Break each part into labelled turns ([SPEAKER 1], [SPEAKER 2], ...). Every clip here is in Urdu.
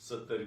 [SPEAKER 1] 70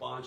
[SPEAKER 1] 5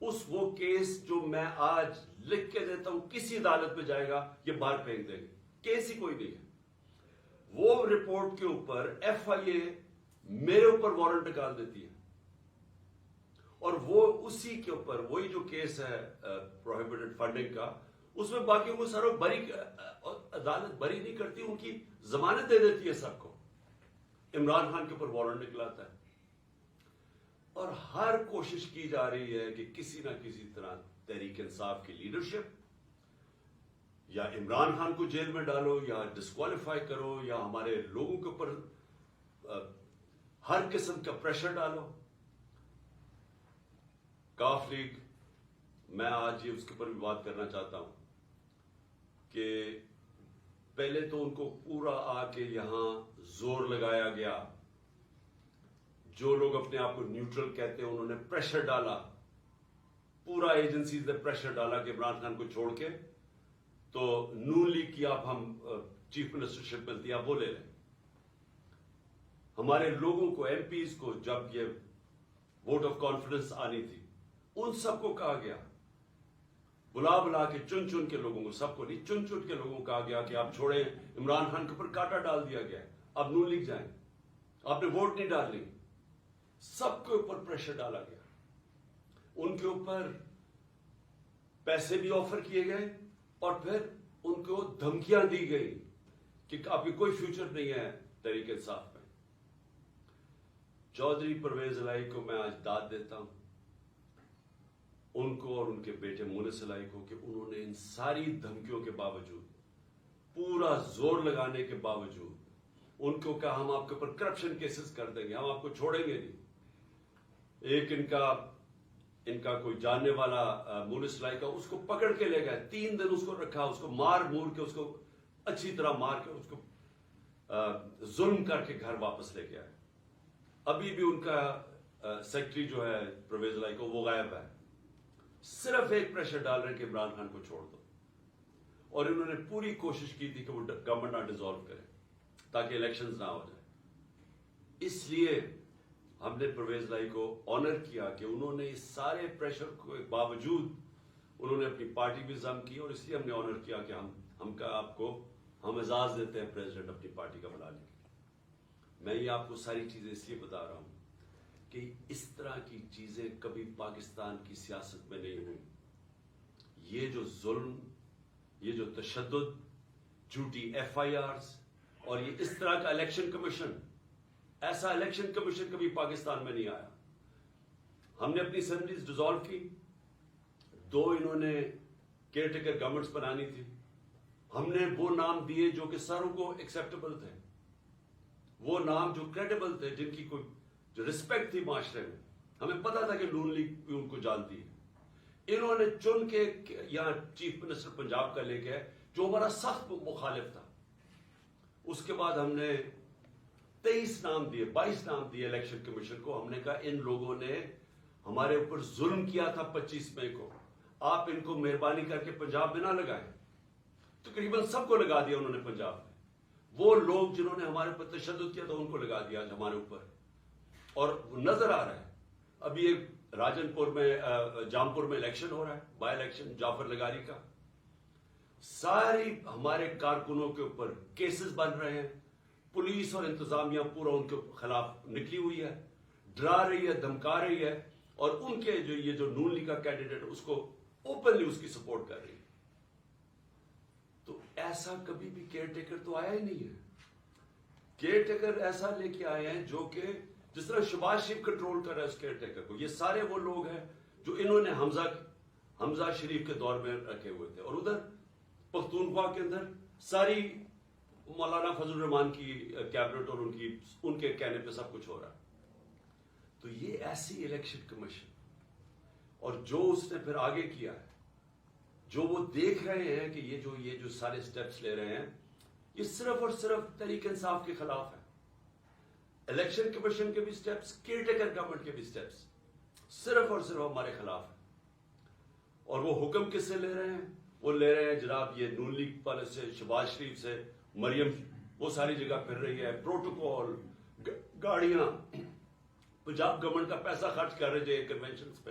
[SPEAKER 1] اس وہ کیس جو میں آج لکھ کے دیتا ہوں کسی عدالت میں جائے گا یہ باہر پھینک دیں گے, کیس ہی کوئی نہیں ہے. وہ رپورٹ کے اوپر ایف آئی اے میرے اوپر وارنٹ نکال دیتی ہے, اور وہ اسی کے اوپر وہی جو کیس ہے پروہیبٹڈ فنڈنگ کا, اس میں باقیوں کو ساروں بری, عدالت بری نہیں کرتی, ان کی ضمانت دے دیتی ہے سب کو. عمران خان کے اوپر وارنٹ نکلاتا ہے, اور ہر کوشش کی جا رہی ہے کہ کسی نہ کسی طرح تحریک انصاف کی لیڈرشپ یا عمران خان کو جیل میں ڈالو یا ڈسکوالیفائی کرو یا ہمارے لوگوں کے اوپر ہر قسم کا پریشر ڈالو. کاف لیگ, میں آج یہ اس کے اوپر بھی بات کرنا چاہتا ہوں کہ پہلے تو ان کو پورا آ کے یہاں زور لگایا گیا, جو لوگ اپنے آپ کو نیوٹرل کہتے ہیں انہوں نے پریشر ڈالا, پورا ایجنسیز نے پریشر ڈالا کہ عمران خان کو چھوڑ کے تو نون لیگ کی آپ ہم چیف منسٹرشپ ملتی ہے آپ وہ لے لیں. ہمارے لوگوں کو, ایم پیز کو جب یہ ووٹ آف کانفیڈنس آنی تھی, ان سب کو کہا گیا, بلا بلا کے چن چن کے لوگوں کو, سب کو نہیں, چن چن کے لوگوں کو کہا گیا کہ آپ چھوڑیں. عمران خان کے اوپر کانٹا ڈال دیا گیا, آپ نون لیگ جائیں, آپ نے ووٹ نہیں ڈالنی. سب کے اوپر پریشر ڈالا گیا, ان کے اوپر پیسے بھی آفر کیے گئے, اور پھر ان کو دھمکیاں دی گئی کہ آپ کی کوئی فیوچر نہیں ہے تحریک انصاف میں. چودھری پرویز الہی کو میں آج داد دیتا ہوں, ان کو اور ان کے بیٹے مونس الہی کو, کہ انہوں نے ان ساری دھمکیوں کے باوجود, پورا زور لگانے کے باوجود, ان کو کہا ہم آپ کے اوپر کرپشن کیسز کر دیں گے, ہم آپ کو چھوڑیں گے نہیں. ایک ان کا کوئی جاننے والا مونس الہی کا, اس کو پکڑ کے لے گئے, 3 دن اس کو رکھا, اس کو مار مور کے, اس کو اچھی طرح مار کے, اس کو ظلم کر کے گھر واپس لے کے آئے. ابھی بھی ان کا سیکرٹری جو ہے پرویز الہی کو, وہ غائب ہے. صرف ایک پریشر ڈال رہے ہیں کہ عمران خان کو چھوڑ دو, اور انہوں نے پوری کوشش کی تھی کہ وہ گورنمنٹ نہ ڈیزالو کرے تاکہ الیکشنز نہ ہو جائے. اس لیے ہم نے پرویز الہی کو آنر کیا کہ انہوں نے اس سارے پریشر کے باوجود انہوں نے اپنی پارٹی بھی ضم کی, اور اس لیے ہم نے آنر کیا کہ ہم اعزاز دیتے ہیں پریزیڈنٹ اپنی پارٹی کا بنانے کے لیے. میں یہ آپ کو ساری چیزیں اس لیے بتا رہا ہوں کہ اس طرح کی چیزیں کبھی پاکستان کی سیاست میں نہیں ہوئی. یہ جو ظلم, یہ جو تشدد, جھوٹی ایف آئی آرز, اور یہ اس طرح کا الیکشن کمیشن, ایسا الیکشن کمیشن کبھی پاکستان میں نہیں آیا. ہم نے اپنی اسمبلیز ڈیزالو کی, 2 انہوں نے کیئر ٹیکر گورنمنٹس بنانی تھی, ہم نے وہ نام دیے جو کہ ساروں کو ایکسیپٹیبل تھے, وہ نام جو کریڈیبل تھے, جن کی کوئی جو رسپیکٹ تھی معاشرے میں. ہمیں پتا تھا کہ نون لیگ بھی ان کو جانتی ہے. انہوں نے چن کے یہاں چیف منسٹر پنجاب کا لے کے, جو ہمارا سخت مخالف تھا. اس کے بعد ہم نے 23 نام دیے, 22 نام دیے الیکشن کمیشن کو. ہم نے کہا ان لوگوں نے ہمارے اوپر ظلم کیا تھا 25 مئی کو, آپ ان کو مہربانی کر کے پنجاب میں نہ لگائیں. تقریباً سب کو لگا دیا انہوں نے پنجاب میں. وہ لوگ جنہوں نے ہمارے اوپر تشدد کیا تھا ان کو لگا دیا ہمارے اوپر, اور نظر آ رہا ہے. ابھی ایک راجن پور میں, جامپور میں الیکشن ہو رہا ہے, بائی الیکشن جعفر لگاری کا. ساری ہمارے کارکنوں کے اوپر کیسز بن رہے ہیں. پولیس اور انتظامیہ پورا ان کے خلاف نکلی ہوئی ہے, ڈرا رہی ہے, دھمکا رہی ہے, اور ان کے یہ جو نون لیگ کا کینڈیڈیٹ اس کو اوپنلی اس کی سپورٹ کر رہی ہے. تو ایسا کبھی بھی کیئر ٹیکر تو آیا ہی نہیں ہے. کیئر ٹیکر ایسا لے کے آئے ہیں جو کہ جس طرح شہباز شریف کنٹرول کر رہا ہے اس کیئر ٹیکر کو. یہ سارے وہ لوگ ہیں جو انہوں نے حمزہ شریف کے دور میں رکھے ہوئے تھے, اور ادھر پختونخوا کے اندر ساری مولانا فضل الرحمان کی کیبنٹ اور ان کے کہنے پہ سب کچھ ہو رہا ہے. تو یہ ایسی الیکشن کمیشن, اور جو اس نے پھر آگے کیا ہے, جو وہ دیکھ رہے ہیں کہ یہ جو سارے سٹیپس لے رہے ہیں, یہ صرف اور صرف تحریک انصاف کے خلاف ہے. الیکشن کمیشن کے بھی سٹیپس, کیئر ٹیکر گورنمنٹ کے بھی سٹیپس صرف اور صرف ہمارے خلاف ہیں. اور وہ حکم کس سے لے رہے ہیں؟ وہ لے رہے ہیں جناب یہ نون لیگ والے سے, شہباز شریف سے. مریم وہ ساری جگہ پھر رہی ہے, پروٹوکول, گاڑیاں, پنجاب گورنمنٹ کا پیسہ خرچ کر رہے تھے کنونشنز پہ.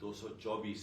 [SPEAKER 1] 224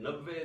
[SPEAKER 1] 90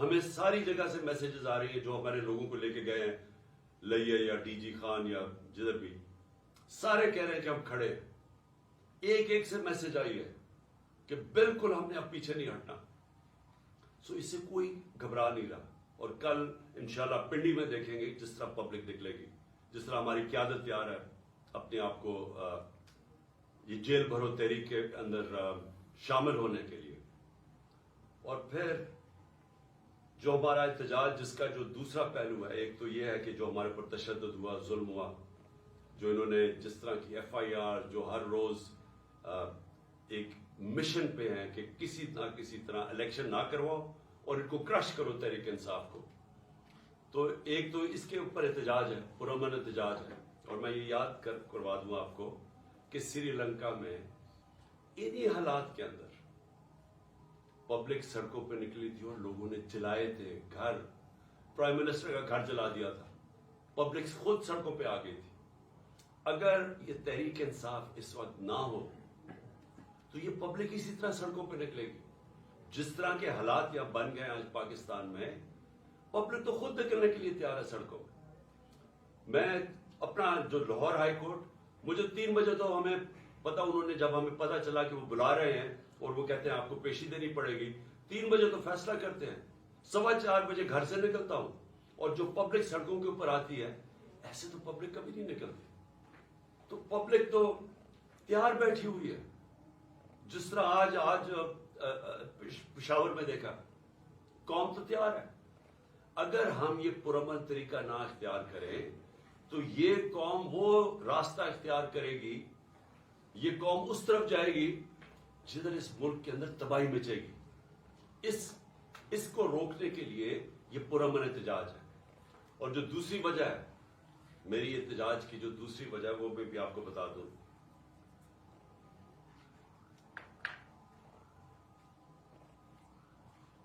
[SPEAKER 1] ہمیں ساری جگہ سے میسیجز آ رہی ہیں جو ہمارے لوگوں کو لے کے گئے ہیں لئیے یا ٹی جی خان یا جدھر بھی، سارے کہہ رہے ہیں کہ ہم کھڑے ہیں. ایک ایک سے میسج آئی ہے کہ بالکل ہم نے اب پیچھے نہیں ہٹنا. سو اس سے کوئی گھبرا نہیں رہا. اور کل انشاءاللہ پنڈی میں دیکھیں گے جس طرح پبلک نکلے گی، جس طرح ہماری قیادت تیار ہے اپنے آپ کو یہ جیل بھرو تحریک کے اندر شامل ہونے کے لیے. اور پھر جو ہمارا احتجاج جس کا جو دوسرا پہلو ہے، ایک تو یہ ہے کہ جو ہمارے پر تشدد ہوا، ظلم ہوا، جو انہوں نے جس طرح کی ایف آئی آر، جو ہر روز ایک مشن پہ ہیں کہ کسی نہ کسی طرح الیکشن نہ کرواؤ اور ان کو کرش کرو تحریک انصاف کو. تو ایک تو اس کے اوپر احتجاج ہے، پرامن احتجاج ہے. اور میں یہ یاد کروا دوں آپ کو کہ سری لنکا میں انہی حالات کے اندر پبلک سڑکوں پہ نکلی تھی اور لوگوں نے جلائے تھے گھر. پرائم منسٹر کا گھر جلا دیا تھا. پبلک خود سڑکوں پہ آ گئی تھی. اگر یہ تحریک انصاف اس وقت نہ ہو تو یہ پبلک اسی طرح سڑکوں پہ نکلے گی. جس طرح کے حالات یہاں بن گئے آج پاکستان میں، پبلک تو خود نکلنے کے لیے تیار ہے سڑکوں پہ. میں اپنا جو لاہور ہائی کورٹ، مجھے 3 بجے تو ہمیں پتا، انہوں نے جب ہمیں پتا چلا کہ وہ بلا رہے ہیں اور وہ کہتے ہیں آپ کو پیشی دینی پڑے گی، 3 بجے تو فیصلہ کرتے ہیں. 4:15 بجے گھر سے نکلتا ہوں اور جو پبلک سڑکوں کے اوپر آتی ہے، ایسے تو پبلک کبھی نہیں نکلتی. تو پبلک تو تیار بیٹھی ہوئی ہے. جس طرح آج پشاور میں دیکھا، قوم تو تیار ہے. اگر ہم یہ پرامن طریقہ نہ اختیار کریں تو یہ قوم وہ راستہ اختیار کرے گی، یہ قوم اس طرف جائے گی جدھر اس ملک کے اندر تباہی مچے گی. اس کو روکنے کے لیے یہ پرامن احتجاج ہے. اور جو دوسری وجہ ہے میری احتجاج کی، جو دوسری وجہ ہے وہ میں بھی آپ کو بتا دوں.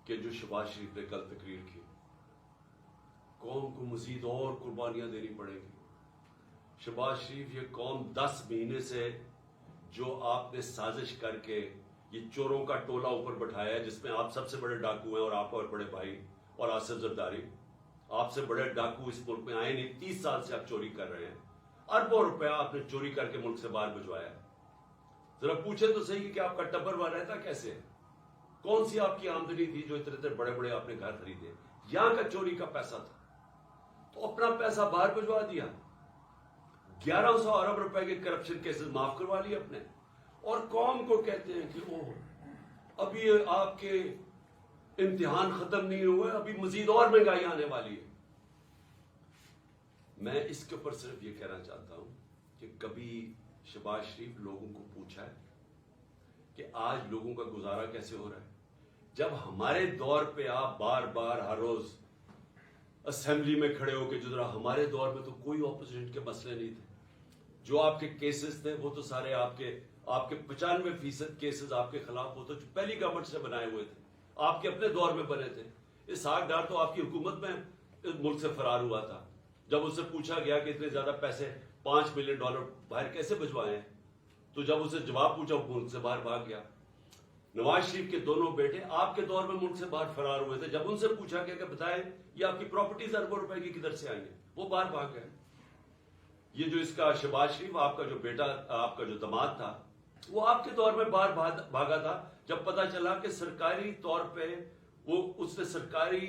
[SPEAKER 1] کہ جو شہباز شریف نے کل تقریر کی، قوم کو مزید اور قربانیاں دینی پڑیں گی. شہباز شریف، یہ قوم 10 مہینے سے جو آپ نے سازش کر کے یہ چوروں کا ٹولہ اوپر بٹھایا ہے، جس میں آپ سب سے بڑے ڈاکو ہیں اور آپ اور بڑے بھائی اور آصف زرداری، آپ سے بڑے ڈاکو اس ملک میں آئے نہیں. 30 سال سے آپ چوری کر رہے ہیں. اربوں روپیہ آپ نے چوری کر کے ملک سے باہر بھجوایا ہے. ذرا پوچھیں تو صحیح کہ آپ کا ٹبر وہاں رہتا کیسے ہے؟ کون سی آپ کی آمدنی تھی جو اتنے بڑے بڑے آپ نے گھر خریدے؟ یہاں کا چوری کا پیسہ تھا تو اپنا پیسہ باہر بھجوا دیا. 1100 ارب روپے کے کرپشن کیسز معاف کروا لیے اپنے. اور قوم کو کہتے ہیں کہ وہ ابھی آپ کے امتحان ختم نہیں ہوئے، ابھی مزید اور مہنگائی آنے والی ہے. میں اس کے اوپر صرف یہ کہنا چاہتا ہوں کہ کبھی شہباز شریف لوگوں کو پوچھا ہے کہ آج لوگوں کا گزارا کیسے ہو رہا ہے؟ جب ہمارے دور پہ آپ بار بار ہر روز اسمبلی میں کھڑے ہو کے، جو ذرا ہمارے دور میں تو کوئی اپوزیشن کے مسئلے نہیں تھے. جو آپ کے کیسز تھے وہ تو سارے آپ کے 95% کیسز آپ کے خلاف وہ تو پہلی گورنمنٹ سے بنائے ہوئے تھے، آپ کے اپنے دور میں بنے تھے. اسحاق ڈار تو آپ کی حکومت میں ملک سے فرار ہوا تھا. جب اس سے پوچھا گیا کہ اتنے زیادہ پیسے $5 ملین باہر کیسے بھجوائے ہیں، تو جب اسے جواب پوچھا وہ ملک سے باہر بھاگ گیا. نواز شریف کے دونوں بیٹے آپ کے دور میں ملک سے باہر فرار ہوئے تھے. جب ان سے پوچھا گیا کہ بتائیں یہ آپ کی پراپرٹیز اربوں روپے کی کدھر سے آئیں گے، وہ باہر بھاگ گئے. یہ جو اس کا شہباز شریف، آپ کا جو بیٹا، آپ کا جو داماد تھا، وہ آپ کے دور میں باہر بھاگا تھا جب پتا چلا کہ سرکاری طور پہ اس نے سرکاری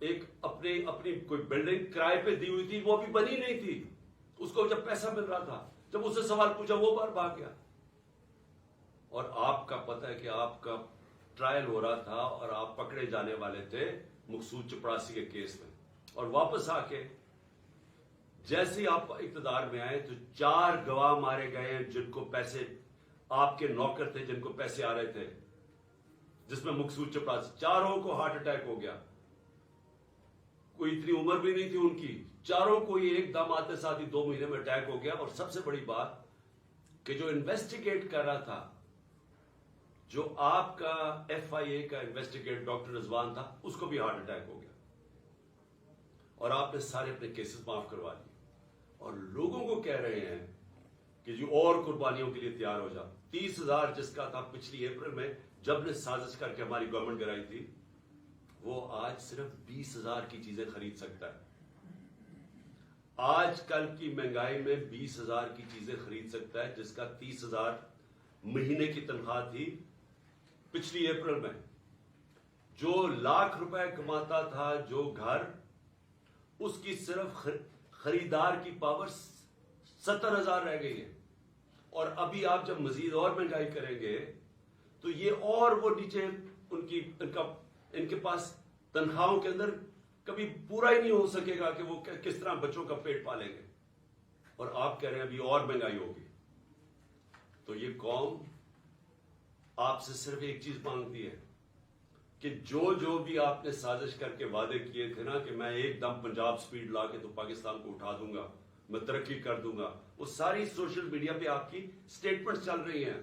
[SPEAKER 1] ایک اپنی کوئی بلڈنگ کرائے پہ دی ہوئی تھی، وہ ابھی بنی نہیں تھی. اس کو جب پیسہ مل رہا تھا، جب اس سے سوال پوچھا وہ باہر بھاگ گیا. اور آپ کا پتہ ہے کہ آپ کا ٹرائل ہو رہا تھا اور آپ پکڑے جانے والے تھے مقصود چپڑاسی کے کیس میں. اور واپس آ کے جیسے ہی آپ اقتدار میں آئے تو 4 گواہ مارے گئے ہیں جن کو پیسے، آپ کے نوکر تھے جن کو پیسے آ رہے تھے، جس میں مقصود چپڑاسی، 4 کو ہارٹ اٹیک ہو گیا. کوئی اتنی عمر بھی نہیں تھی ان کی، 4 کو یہ ایک دم آتے ساتھ ہی 2 مہینے میں اٹیک ہو گیا. اور سب سے بڑی بات کہ جو انویسٹیگیٹ کر رہا تھا، جو آپ کا FIA کا انویسٹیگیٹ ڈاکٹر رضوان تھا، اس کو بھی ہارٹ اٹیک ہو گیا. اور آپ نے سارے اپنے کیسز معاف کروا لیے اور لوگوں کو کہہ رہے ہیں کہ جو اور قربانیوں کے لیے تیار ہو جا. 30,000 جس کا تھا پچھلی اپریل میں جب نے سازش کر کے ہماری گورنمنٹ گرائی تھی، وہ آج صرف 20,000 کی چیزیں خرید سکتا ہے. آج کل کی مہنگائی میں 20,000 کی چیزیں خرید سکتا ہے جس کا 30,000 مہینے کی تنخواہ تھی پچھلی اپریل میں. جو لاکھ روپے کماتا تھا جو گھر، اس کی صرف خریدار کی پاور 70,000 رہ گئی ہے. اور ابھی آپ جب مزید اور مہنگائی کریں گے تو یہ اور وہ نیچے ان کے پاس تنخواہوں کے اندر کبھی پورا ہی نہیں ہو سکے گا کہ وہ کس طرح بچوں کا پیٹ پالیں گے. اور آپ کہہ رہے ہیں ابھی اور مہنگائی ہوگی. تو یہ قوم آپ سے صرف ایک چیز مانگتی ہے کہ جو بھی آپ نے سازش کر کے وعدے کیے تھے نا کہ میں ایک دم پنجاب سپیڈ لا کے تو پاکستان کو اٹھا دوں گا، میں ترقی کر دوں گا، وہ ساری سوشل میڈیا پہ آپ کی سٹیٹمنٹس چل رہی ہیں.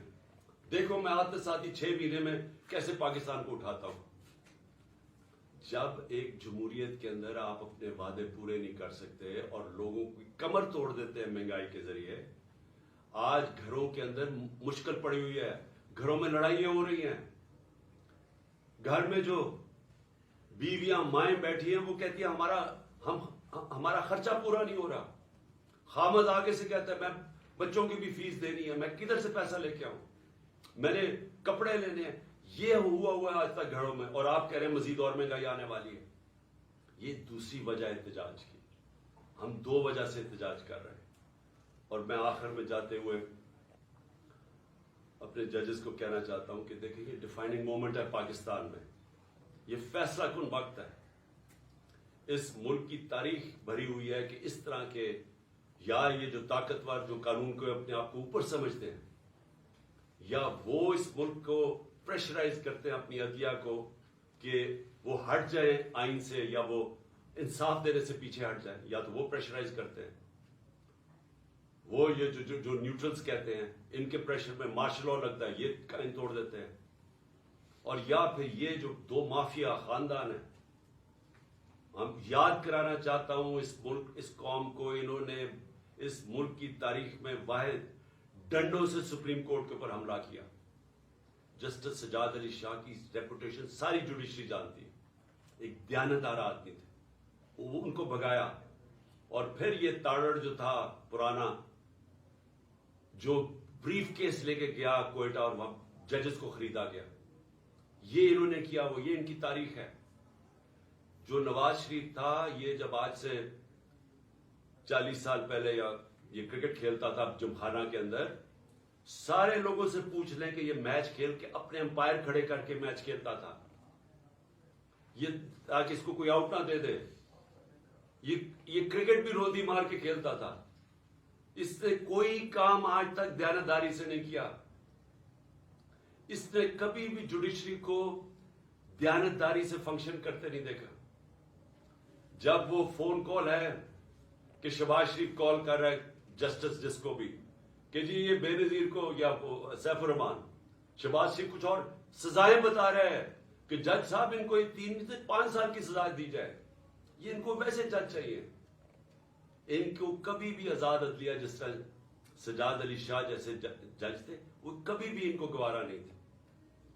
[SPEAKER 1] دیکھو میں آتے ساتھ ہی 6 مہینے میں کیسے پاکستان کو اٹھاتا ہوں. جب ایک جمہوریت کے اندر آپ اپنے وعدے پورے نہیں کر سکتے اور لوگوں کی کمر توڑ دیتے ہیں مہنگائی کے ذریعے، آج گھروں کے اندر مشکل پڑی ہوئی ہے، گھروں میں لڑائیاں ہو رہی ہیں. گھر میں جو بیویاں مائیں بیٹھی ہیں وہ کہتی ہیں ہمارا خرچہ پورا نہیں ہو رہا. خامد آگے سے کہتا ہے میں بچوں کی بھی فیس دینی ہے، میں کدھر سے پیسہ لے کے آؤں، میں نے کپڑے لینے ہیں. یہ ہوا ہے آج تک گھروں میں، اور آپ کہہ رہے ہیں مزید اور مہنگائی آنے والی ہے. یہ دوسری وجہ احتجاج کی. ہم 2 وجہ سے احتجاج کر رہے ہیں. اور میں آخر میں جاتے ہوئے اپنے ججز کو کہنا چاہتا ہوں کہ دیکھیں یہ ڈیفائننگ مومنٹ ہے پاکستان میں، یہ فیصلہ کن وقت ہے. اس ملک کی تاریخ بھری ہوئی ہے کہ اس طرح کے یا یہ جو طاقتور جو قانون کو اپنے آپ کو اوپر سمجھتے ہیں، یا وہ اس ملک کو پریشرائز کرتے ہیں اپنی عدلیہ کو کہ وہ ہٹ جائیں آئین سے، یا وہ انصاف دینے سے پیچھے ہٹ جائیں، یا تو وہ پریشرائز کرتے ہیں. وہ یہ جو نیوٹرلز کہتے ہیں ان کے پریشر میں مارشل لا لگتا ہے، یہ قائم توڑ دیتے ہیں. اور یا پھر یہ جو 2 مافیا خاندان ہیں، ہم یاد کرانا چاہتا ہوں اس ملک اس قوم کو، انہوں نے اس ملک کی تاریخ میں واحد ڈنڈوں سے سپریم کورٹ کے اوپر حملہ کیا. جسٹس سجاد علی شاہ کی ریپوٹیشن ساری جوڈیشری جانتی ہے، ایک دیانتدار آدمی تھے، وہ ان کو بھگایا. اور پھر یہ تاڑڑ جو تھا پرانا، جو بریف کیس لے کے گیا کوئٹہ اور وہاں ججز کو خریدا گیا، یہ انہوں نے کیا. وہ یہ ان کی تاریخ ہے. جو نواز شریف تھا، یہ جب آج سے 40 سال پہلے یا یہ کرکٹ کھیلتا تھا جمخانہ کے اندر، سارے لوگوں سے پوچھ لیں کہ یہ میچ کھیل کے اپنے امپائر کھڑے کر کے میچ کھیلتا تھا، یہ تاکہ اس کو کوئی آؤٹ نہ دے دے. یہ کرکٹ بھی روندی مار کے کھیلتا تھا. اس نے کوئی کام آج تک دیانتداری سے نہیں کیا. اس نے کبھی بھی جوڈیشری کو دیانتداری سے فنکشن کرتے نہیں دیکھا. جب وہ فون کال ہے کہ شہباز شریف کال کر رہا ہے جسٹس جس کو بھی کہ جی یہ بے نظیر کو یا سیف الرحمان، شہباز شریف کچھ اور سزائیں بتا رہے ہیں کہ جج صاحب ان کو 3 سے 5 سال کی سزا دی جائے. یہ ان کو ویسے جج چاہیے. ان کو کبھی بھی آزاد عدلیہ، جس طرح سجاد علی شاہ جیسے جج تھے، وہ کبھی بھی ان کو گوارا نہیں تھے.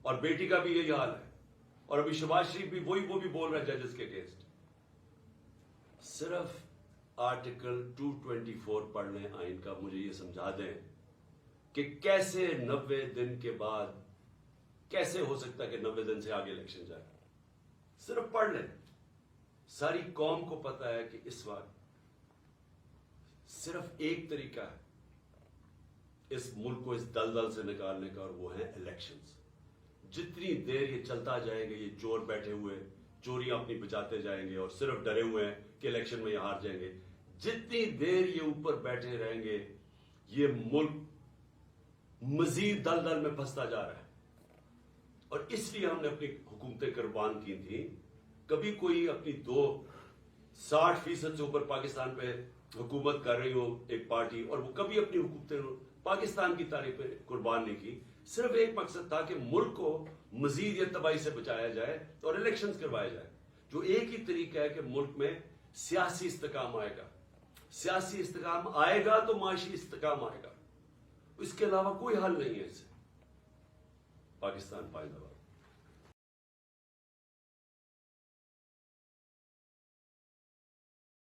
[SPEAKER 1] اور بیٹی کا بھی یہی حال ہے. اور ابھی شہباز شریف بھی وہ بھی بول رہا ہے ججز کے اگینسٹ. صرف آرٹیکل 224 پڑھ لیں آئین کا، مجھے یہ سمجھا دیں کہ کیسے 90 دن کے بعد کیسے ہو سکتا ہے کہ 90 دن سے آگے الیکشن جائے. صرف پڑھ لیں. ساری قوم کو پتا ہے کہ اس وقت صرف ایک طریقہ ہے اس ملک کو اس دلدل سے نکالنے کا، اور وہ ہیں الیکشنز. جتنی دیر یہ چلتا جائے گا، یہ چور بیٹھے ہوئے چوریاں اپنی بچاتے جائیں گے اور صرف ڈرے ہوئے ہیں کہ الیکشن میں یہ ہار جائیں گے، جتنی دیر یہ اوپر بیٹھے رہیں گے یہ ملک مزید دلدل میں پھنستا جا رہا ہے. اور اس لیے ہم نے اپنی حکومتیں قربان کی تھیں. کبھی کوئی اپنی 60% سے اوپر پاکستان پہ حکومت کر رہی ہو ایک پارٹی، اور وہ کبھی اپنی حکومتیں پاکستان کی تاریخ پہ قربان نہیں کی. صرف ایک مقصد تھا کہ ملک کو مزید یہ تباہی سے بچایا جائے اور الیکشنز کروائے جائے. جو ایک ہی طریقہ ہے کہ ملک میں سیاسی استحکام آئے گا. سیاسی استحکام آئے گا تو معاشی استحکام آئے گا. اس کے علاوہ کوئی حل نہیں ہے. اس سے پاکستان پائندہ